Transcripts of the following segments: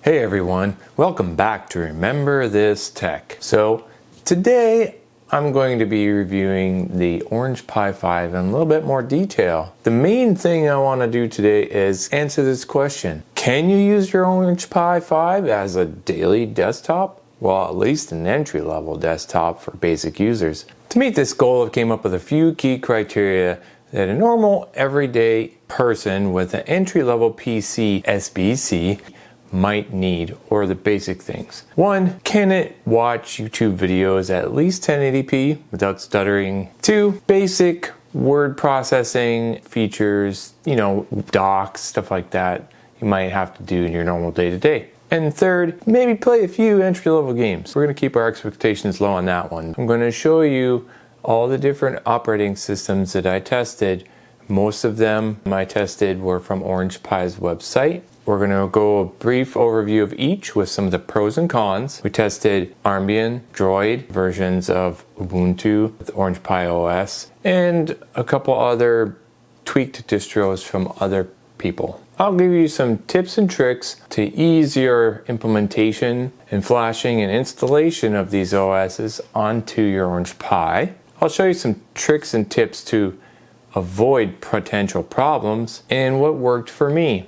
Hey everyone, welcome back to Remember This Tech. So today I'm going to be reviewing the Orange Pi 5 in a little bit more detail. The main thing I want to do today is answer this question. Can you use your Orange Pi 5 as a daily desktop? Well, at least an entry-level desktop for basic users. To meet this goal, I came up with a few key criteria that a normal everyday person with an entry-level PC SBC might need, or the basic things. One, can it watch YouTube videos at least 1080p without stuttering? Two, basic word processing features, docs, stuff like that you might have to do in your normal day-to-day. And third, maybe play a few entry-level games. We're going to keep our expectations low on that one. I'm going to show you all the different operating systems that I tested. Most of them I tested were from Orange Pi's website. We're going to go a brief overview of each with some of the pros and cons. We tested Armbian, Droid versions of Ubuntu with Orange Pi OS, and a couple other tweaked distros from other people. I'll give you some tips and tricks to ease your implementation and flashing and installation of these OSs onto your Orange Pi. I'll show you some tricks and tips to avoid potential problems and what worked for me.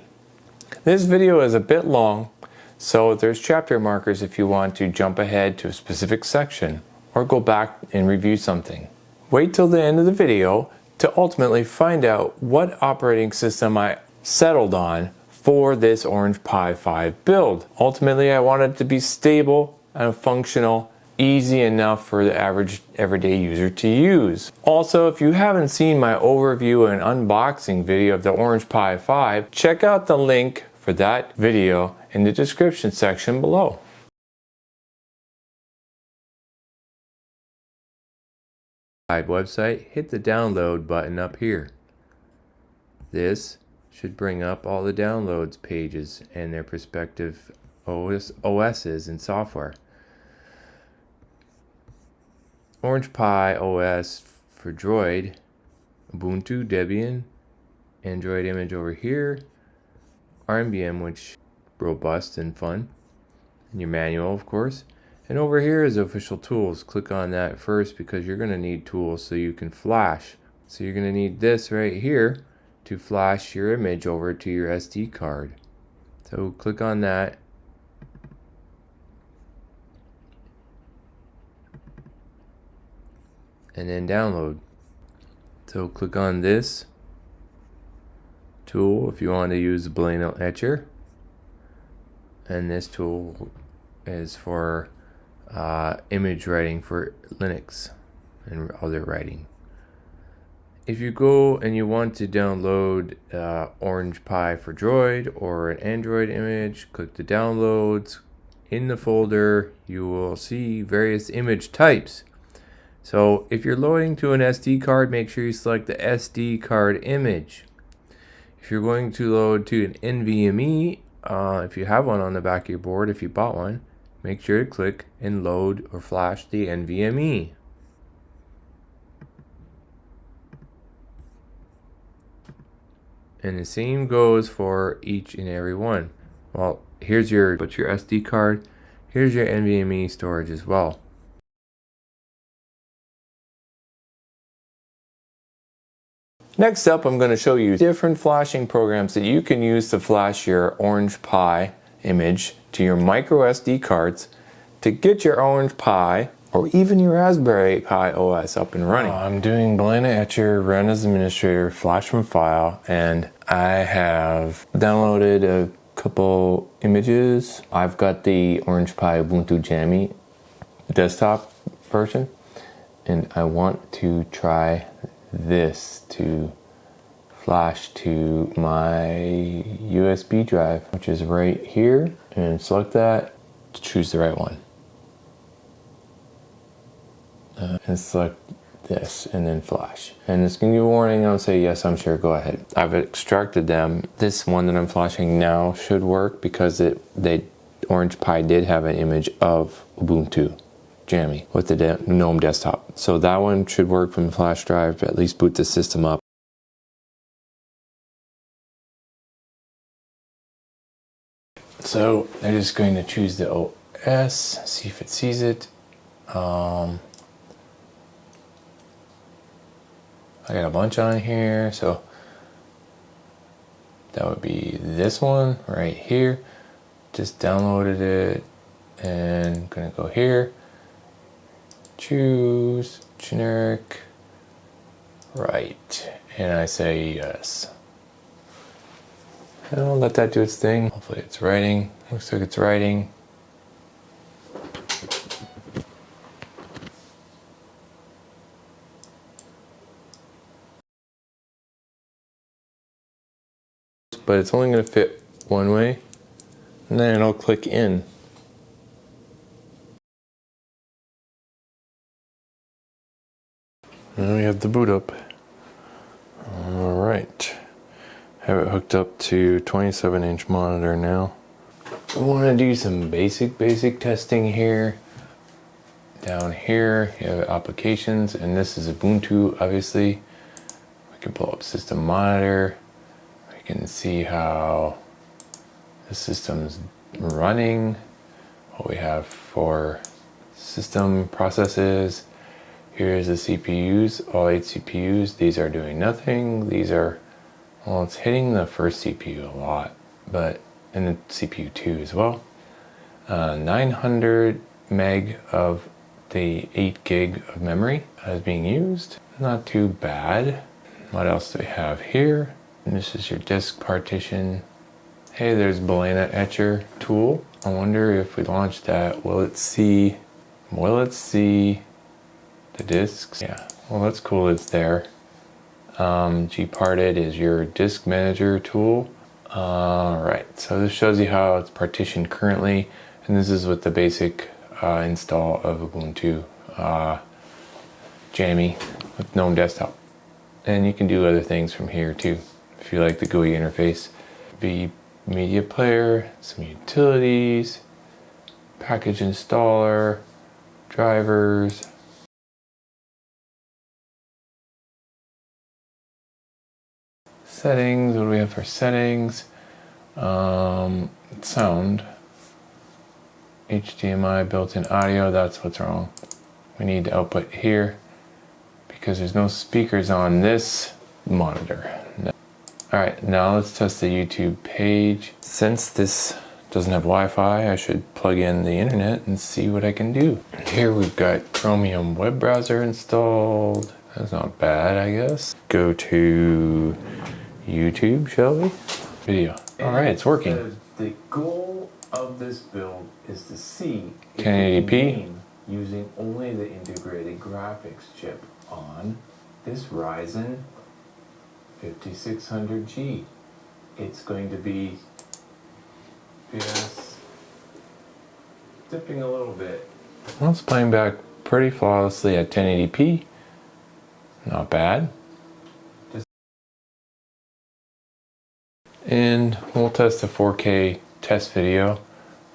This video is a bit long, so there's chapter markers if you want to jump ahead to a specific section or go back and review something. Wait till the end of the video to ultimately find out what operating system I settled on for this Orange Pi 5 build. Ultimately, I wanted it to be stable and functional, easy enough for the average everyday user to use. Also, if you haven't seen my overview and unboxing video of the Orange Pi 5, check out the link for that video in the description section below. Website, hit the download button up here. This should bring up all the downloads pages and their respective OSs and software. Orange Pi OS for Droid, Ubuntu, Debian, Android image over here, Armbian, which robust and fun, and your manual of course. And over here is official tools. Click on that first because you're going to need tools so you can flash. So you're going to need this right here to flash your image over to your SD card. So click on that. And then download. So click on this tool if you want to use the Balena Etcher, and this tool is for image writing for Linux and other writing. If you go and you want to download Orange Pi for Droid or an Android image, click the downloads. In the folder you will see various image types. So if you're loading to an SD card, make sure you select the SD card image. If you're going to load to an NVMe, if you have one on the back of your board, if you bought one, make sure to click and load or flash the NVMe. And the same goes for each and every one. Well, here's your SD card, here's your NVMe storage as well. Next up, I'm going to show you different flashing programs that you can use to flash your Orange Pi image to your micro SD cards to get your Orange Pi or even your Raspberry Pi OS up and running. I'm doing Balena Etcher, run as administrator, flash from file, and I have downloaded a couple images. I've got the Orange Pi Ubuntu Jammy desktop version, and I want to try this to flash to my USB drive, which is right here, and select that to choose the right one. And select this and then flash. And it's going to give a warning. I'll say yes, I'm sure, go ahead. I've extracted them. This one that I'm flashing now should work because Orange Pi did have an image of Ubuntu Jammy with the Gnome desktop. So that one should work from the flash drive, at least boot the system up. So they're just going to choose the OS, see if it sees it. I got a bunch on here, so that would be this one right here. Just downloaded it and gonna go here, choose generic, right, and I say yes. And I'll let that do its thing. Hopefully it's writing. Looks like it's writing. But it's only going to fit one way, and then I'll click in. Now we have the boot up. Alright. Have it hooked up to 27-inch monitor now. I want to do some basic testing here. Down here you have applications, and this is Ubuntu, obviously. We can pull up system monitor. We can see how the system's running, what we have for system processes. Here's the CPUs, all 8 CPUs. These are doing nothing. These are, well, it's hitting the first CPU a lot, but, and the CPU 2 as well. 900 meg of the 8 gig of memory is being used. Not too bad. What else do we have here? And this is your disk partition. Hey, there's Balena Etcher tool. I wonder if we launch that, will it see the disks? Yeah, well, that's cool, it's there. Gparted is your disk manager tool. Alright, so this shows you how it's partitioned currently, and this is with the basic install of Ubuntu Jammy with Gnome desktop. And you can do other things from here too, if you like the GUI interface. The media player, some utilities, package installer, drivers. Settings, what do we have for settings? Sound. HDMI built-in audio, that's what's wrong. We need to output here because there's no speakers on this monitor. No. Alright, now let's test the YouTube page. Since this doesn't have Wi-Fi, I should plug in the internet and see what I can do. Here we've got Chromium web browser installed. That's not bad, I guess. Go to YouTube, shall we? Video. Alright, it's working. The goal of this build is to see if 1080p using only the integrated graphics chip on this Ryzen 5600G. It's going to be, yes, dipping a little bit. Well, it's playing back pretty flawlessly at 1080p. Not bad. And we'll test a 4K test video.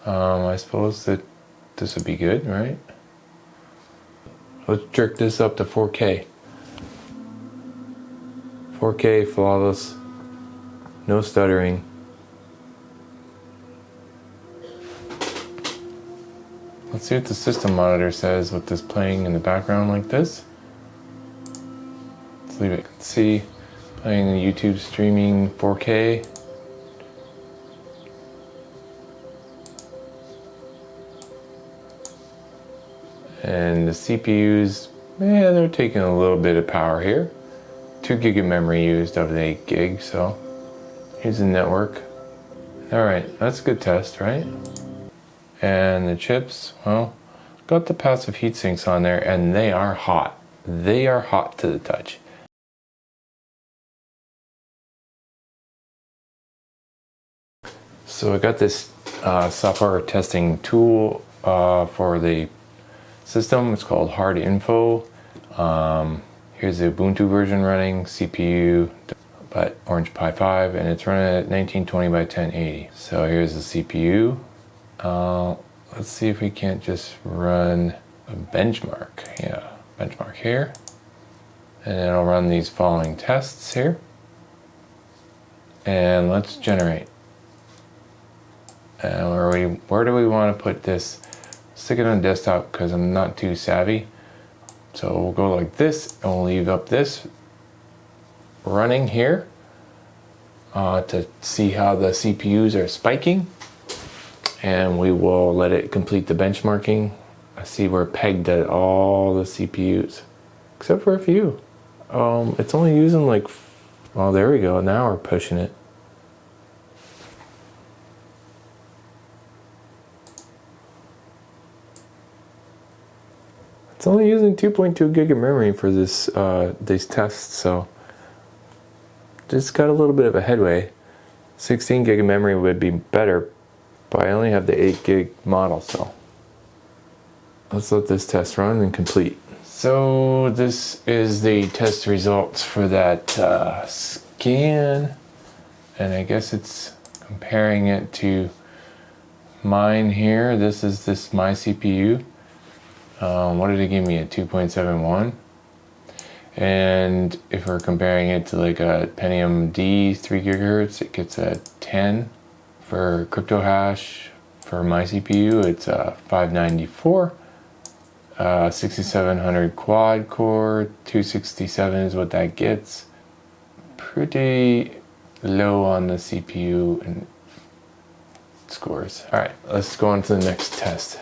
I suppose that this would be good, right? Let's jerk this up to 4K. 4K flawless, no stuttering. Let's see what the system monitor says with this playing in the background like this. Let's leave it. Let's see, playing the YouTube streaming 4K. And the CPUs, yeah, they're taking a little bit of power here. 2 gig of memory used of the 8 gig, so using network. Alright, that's a good test, right? And the chips, well, got the passive heat sinks on there, and they are hot. They are hot to the touch. So I got this software testing tool for the system. It's called Hard Info. Here's the Ubuntu version running, CPU, but Orange Pi 5, and it's running at 1920 by 1080. So here's the CPU. Let's see if we can't just run a benchmark. Yeah, benchmark here. And it'll run these following tests here. And let's generate. And where do we want to put this? Stick it on desktop because I'm not too savvy. So we'll go like this, and we'll leave up this running here to see how the CPUs are spiking. And we will let it complete the benchmarking. I see we're pegged at all the CPUs, except for a few. It's only using like, oh, there we go. Now we're pushing it. It's only using 2.2 gig of memory for this these tests, so just got a little bit of a headway. 16 gig of memory would be better, but I only have the 8 gig model, so let's let this test run and complete. So this is the test results for that scan, and I guess it's comparing it to mine here. This is my CPU. What did it give me? A 2.71. And if we're comparing it to like a Pentium D 3 gigahertz, it gets a 10. For crypto hash, for my CPU, it's a 594. 6700 quad core, 267 is what that gets. Pretty low on the CPU and scores. All right, let's go on to the next test.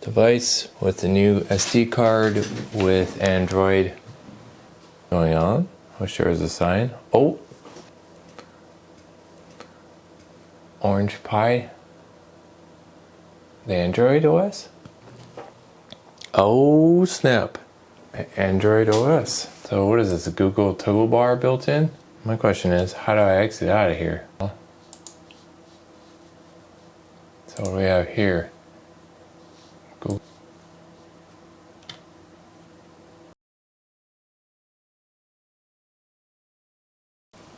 Device with the new SD card with Android going on. I'll share as a sign. Oh, Orange Pi, the Android OS. Oh snap, Android OS. So what is this, a Google toggle bar built in? My question is, how do I exit out of here? So what do we have here? Google.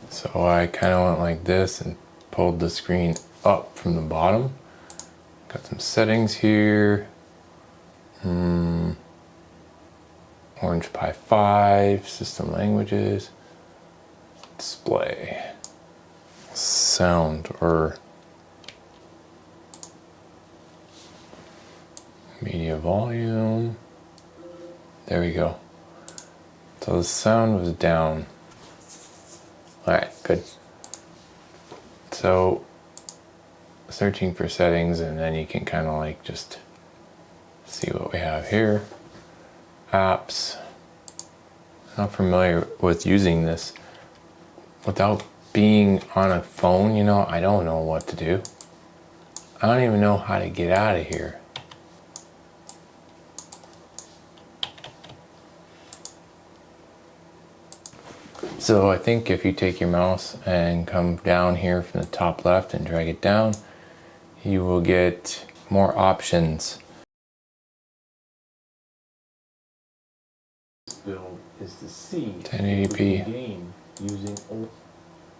So I kind of went like this and pulled the screen up from the bottom. Got some settings here. Orange Pi 5, system languages, display, sound or media volume. There we go. So the sound was down. Alright, good. So searching for settings, and then you can kind of like just see what we have here. Apps. Not familiar with using this without being on a phone, you know. I don't know what to do. I don't even know how to get out of here. So I think if you take your mouse and come down here from the top left and drag it down, you will get more options. This build is to see 1080p. game using old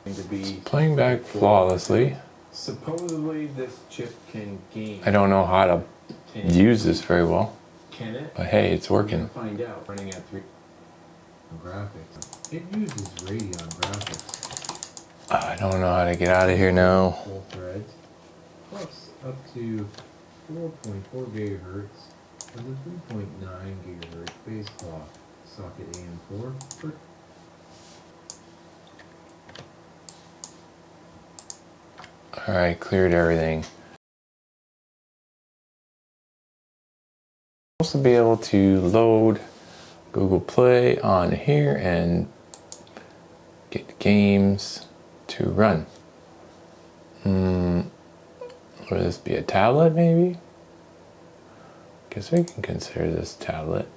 to be Playing back flawlessly. Supposedly this chip can game. I don't know how to use this very well, Can it? but hey, it's working. Find out. Running at 3 graphics. It uses Radeon graphics. I don't know how to get out of here now. Full threads, plus up to 4.4 gigahertz with a 3.9 gigahertz base clock socket AM4. Alright, cleared everything. Supposed to be able to load Google Play on here and get games to run. Would this be a tablet maybe? Guess we can consider this tablet.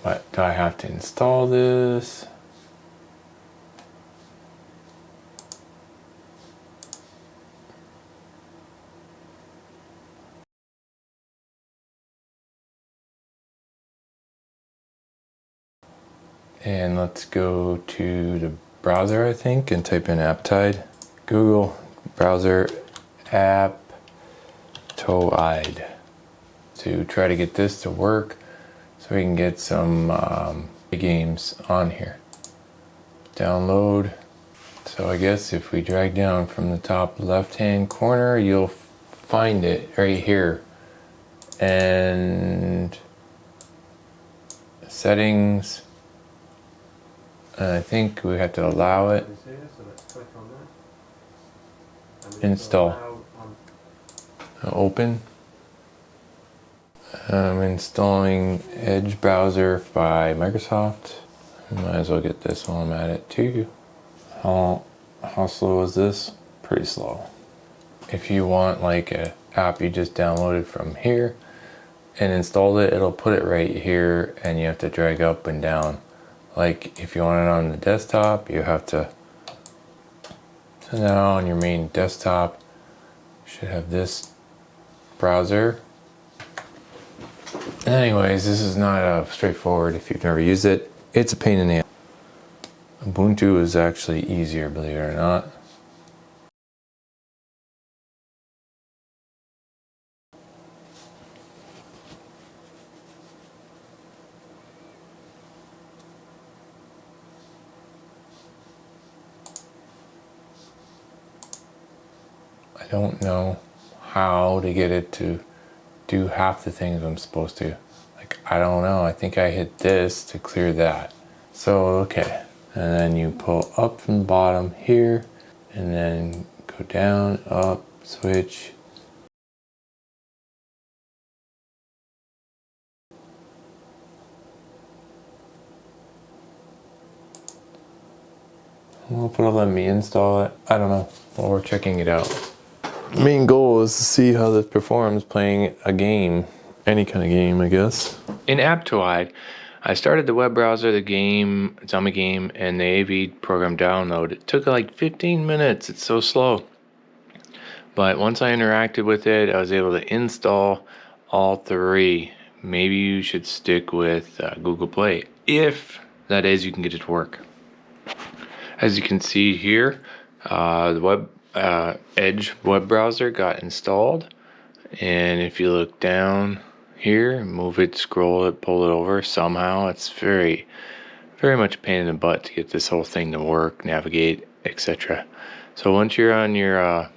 But do I have to install this? And let's go to the browser, I think, and type in Aptoide. Google browser Aptoide to try to get this to work. so we can get some games on here. Download. So I guess if we drag down from the top left hand corner, you'll find it right here. And settings, and I think we have to allow it. Install. Open. I'm installing Edge browser by Microsoft. Might as well get this while I'm at it too. How slow is this? Pretty slow. If you want like an app you just downloaded from here and installed it, it'll put it right here and you have to drag up and down. Like if you want it on the desktop, you have to send that on your main desktop. You should have this browser. Anyways, this is not straightforward if you've never used it. It's a pain in the ass. Ubuntu is actually easier, believe it or not. I don't know how to get it to do half the things I'm supposed to. Like, I don't know. I think I hit this to clear that. So, okay. And then you pull up from the bottom here, and then go down, up, switch. Well, it'll let me install it. I don't know. Well, we're checking it out. Main goal is to see how this performs playing a game, any kind of game, I guess. In Aptoide, I started the web browser, the game, zombie game, and the AV program download. It took like 15 minutes. It's so slow. But once I interacted with it, I was able to install all three. Maybe you should stick with Google Play, if that is you can get it to work. As you can see here, the Edge web browser got installed, and if you look down here, move it, scroll it, pull it over, somehow it's very much a pain in the butt to get this whole thing to work, navigate, etc. So once you're on your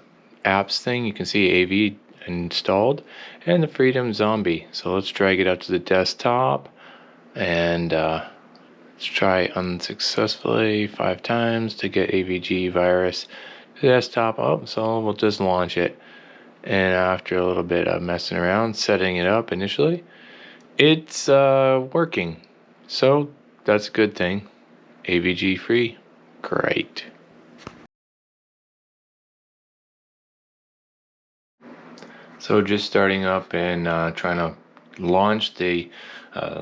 apps thing, you can see AV installed and the Freedom Zombie. So let's drag it out to the desktop, and let's try unsuccessfully 5 times to get AVG virus to the desktop. Oh, so we'll just launch it. And after a little bit of messing around, setting it up initially, it's working. So that's a good thing. AVG free. Great. So just starting up and trying to launch the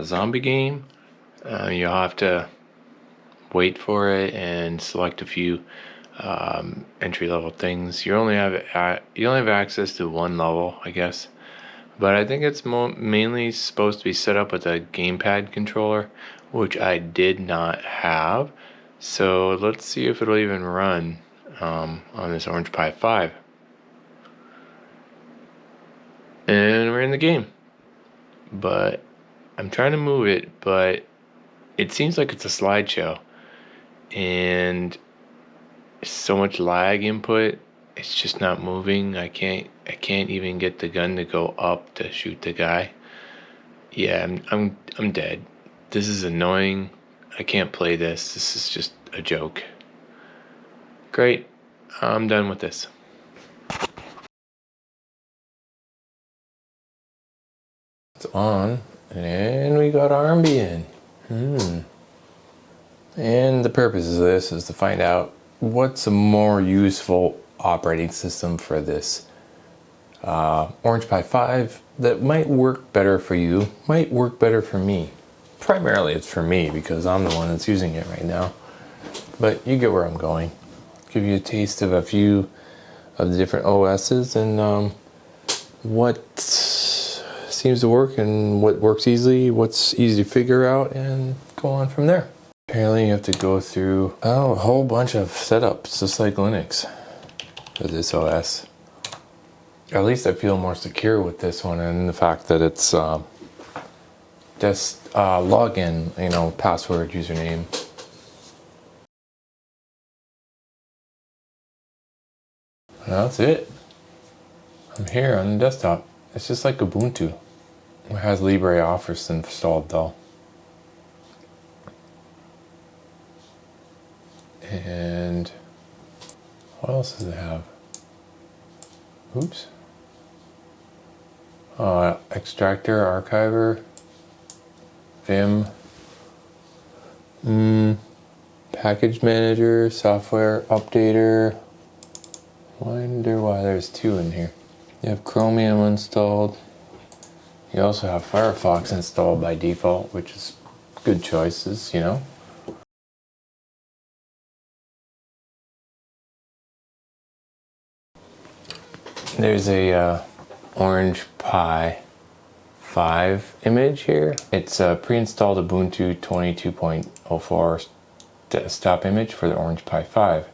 zombie game. You'll have to wait for it and select a few entry-level things. You only have access to one level, I guess, but I think it's mainly supposed to be set up with a gamepad controller, which I did not have. So let's see if it'll even run on this Orange Pi 5. And we're in the game, but I'm trying to move it, but it seems like it's a slideshow, and so much lag input, it's just not moving. I can't even get the gun to go up to shoot the guy. Yeah, I'm dead. This is annoying. I can't play this. This is just a joke. Great. I'm done with this. It's on, and we got Armbian. And the purpose of this is to find out what's a more useful operating system for this Orange Pi 5 that might work better for you, might work better for me. Primarily it's for me because I'm the one that's using it right now. But you get where I'm going. Give you a taste of a few of the different OSs and what seems to work and what works easily, what's easy to figure out, and go on from there. Apparently you have to go through a whole bunch of setups, just like Linux, for this OS. At least I feel more secure with this one, and the fact that it's just login, you know, password, username. And that's it. I'm here on the desktop. It's just like Ubuntu. It has LibreOffice installed though. And what else does it have? Oops. Extractor, archiver, Vim, package manager, software updater. Wonder why there's two in here. You have Chromium installed. You also have Firefox installed by default, which is good choices, you know. There's a Orange Pi 5 image here. It's a pre-installed Ubuntu 22.04 desktop image for the Orange Pi 5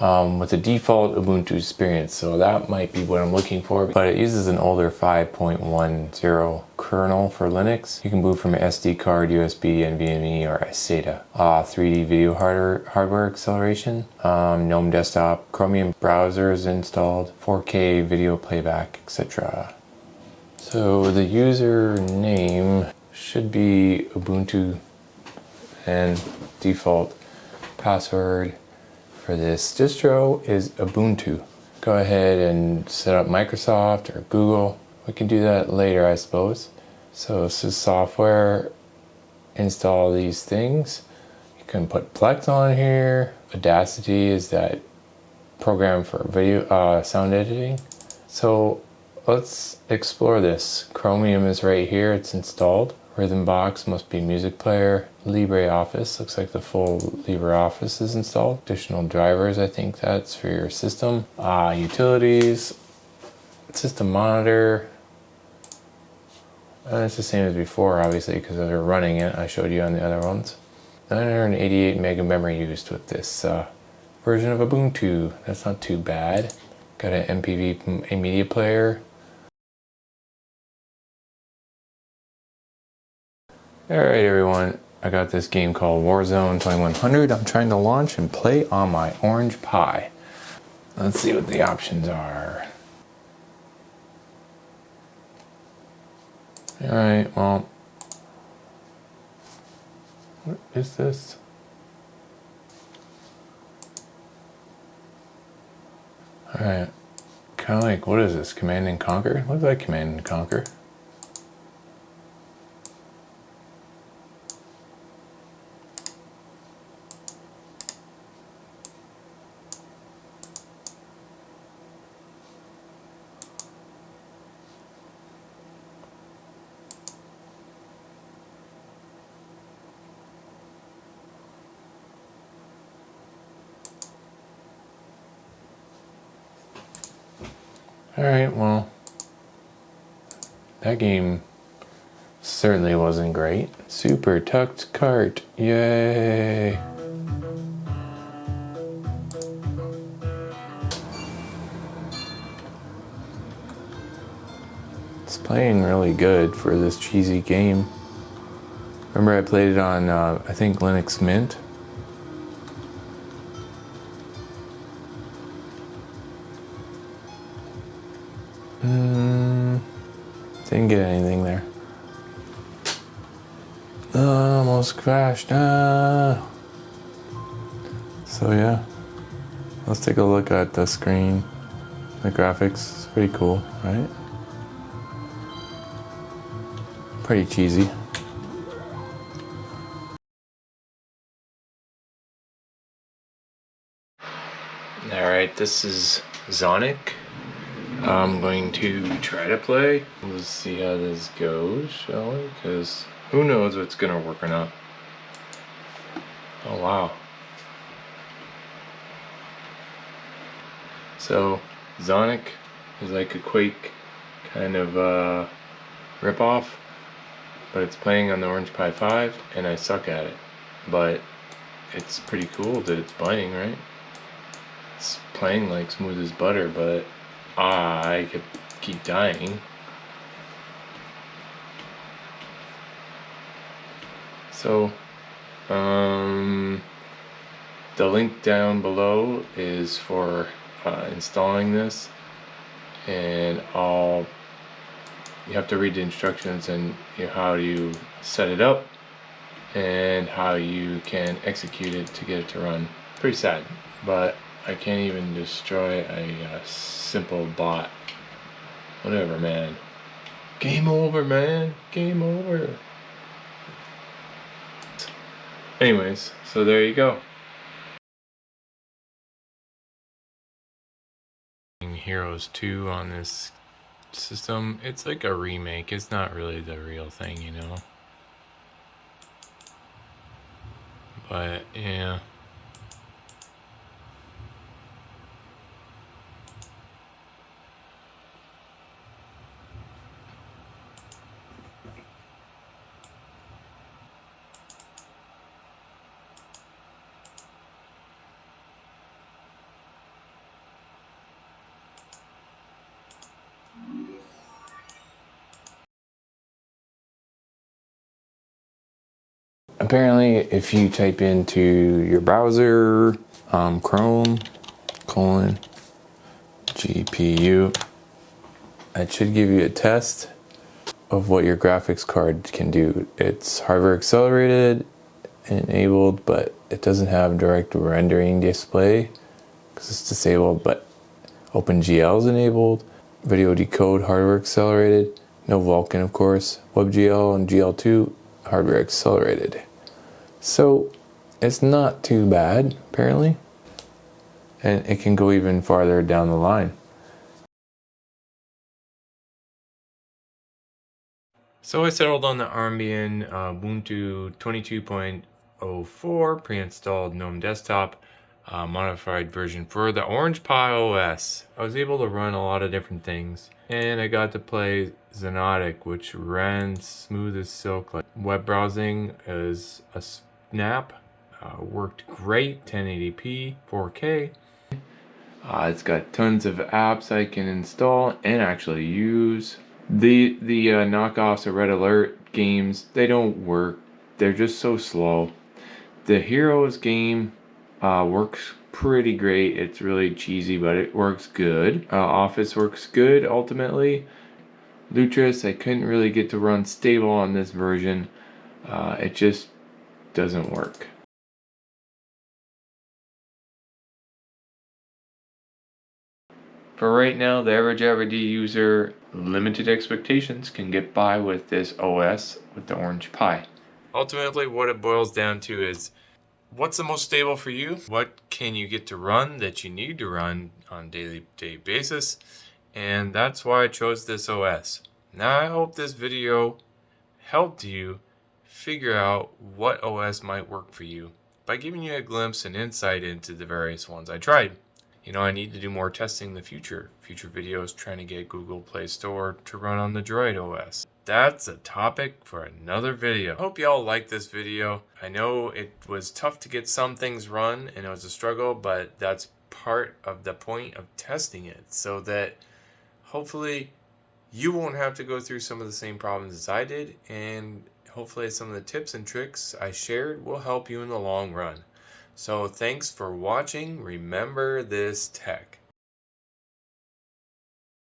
with a default Ubuntu experience. So that might be what I'm looking for, but it uses an older 5.10 kernel for Linux. You can boot from an SD card, USB, NVMe, or SATA. 3D video hardware acceleration, Gnome desktop, Chromium browser is installed, 4K video playback, etc. So the username should be Ubuntu, and default password for this distro is Ubuntu. Go ahead and set up Microsoft or Google. We can do that later, I suppose. So this is software, install these things. You can put Plex on here. Audacity is that program for video sound editing. So let's explore this. Chromium is right here, it's installed. Rhythmbox must be music player. LibreOffice, looks like the full LibreOffice is installed. Additional drivers, I think that's for your system. Utilities, system monitor. It's the same as before, obviously, because they're running it. I showed you on the other ones. 988 mega memory used with this version of Ubuntu. That's not too bad. Got an MPV media player. Alright everyone, I got this game called Warzone 2100 I'm trying to launch and play on my Orange Pi. Let's see what the options are. Alright, well, what is this? Alright, kind of like, what is this, Command and Conquer? Looks like Command and Conquer. Alright, well, that game certainly wasn't great. Super tucked Kart, yay! It's playing really good for this cheesy game. Remember I played it on, I think Linux Mint? Didn't get anything there. Almost crashed. So yeah, let's take a look at the screen. The graphics is pretty cool, right? Pretty cheesy. Alright, this is Xonotic. I'm going to try to play. Let's see how this goes, shall we? Because who knows what's going to work or not. Oh wow. So, Xonotic is like a Quake kind of rip-off, but it's playing on the Orange Pi 5, and I suck at it. But it's pretty cool that it's playing, right? It's playing like smooth as butter, but I could keep dying. So, the link down below is for installing this, and you have to read the instructions and how you set it up and how you can execute it to get it to run. Pretty sad, but I can't even destroy a simple bot. Whatever, man. Game over, man. Game over. Anyways, so there you go. Heroes 2 on this system. It's like a remake. It's not really the real thing, you know. But yeah. Apparently, if you type into your browser, Chrome, GPU, it should give you a test of what your graphics card can do. It's hardware accelerated and enabled, but it doesn't have direct rendering display because it's disabled, but OpenGL is enabled. Video decode hardware accelerated. No Vulkan, of course. WebGL and GL2 hardware accelerated. So it's not too bad, apparently. And it can go even farther down the line. So I settled on the Armbian Ubuntu 22.04 pre-installed Gnome desktop modified version for the Orange Pi OS. I was able to run a lot of different things, and I got to play Xonotic, which ran smooth as silk. Like web browsing is a snap, worked great, 1080p, 4K. It's got tons of apps I can install and actually use. The knockoffs of Red Alert games, they don't work. They're just so slow. The Heroes game works pretty great. It's really cheesy, but it works good. Office works good ultimately. Lutris, I couldn't really get to run stable on this version. It just doesn't work. For right now, the average user, limited expectations, can get by with this OS with the Orange Pi. Ultimately, what it boils down to is, what's the most stable for you? What can you get to run that you need to run on a daily basis? And that's why I chose this OS. Now I hope this video helped you figure out what OS might work for you by giving you a glimpse and insight into the various ones I tried. You know, I need to do more testing in the future. Future videos trying to get Google Play Store to run on the Droid OS. That's a topic for another video. I hope y'all liked this video. I know it was tough to get some things run and it was a struggle, but that's part of the point of testing it, so that hopefully you won't have to go through some of the same problems as I did, and hopefully some of the tips and tricks I shared will help you in the long run. So thanks for watching. Remember this tech.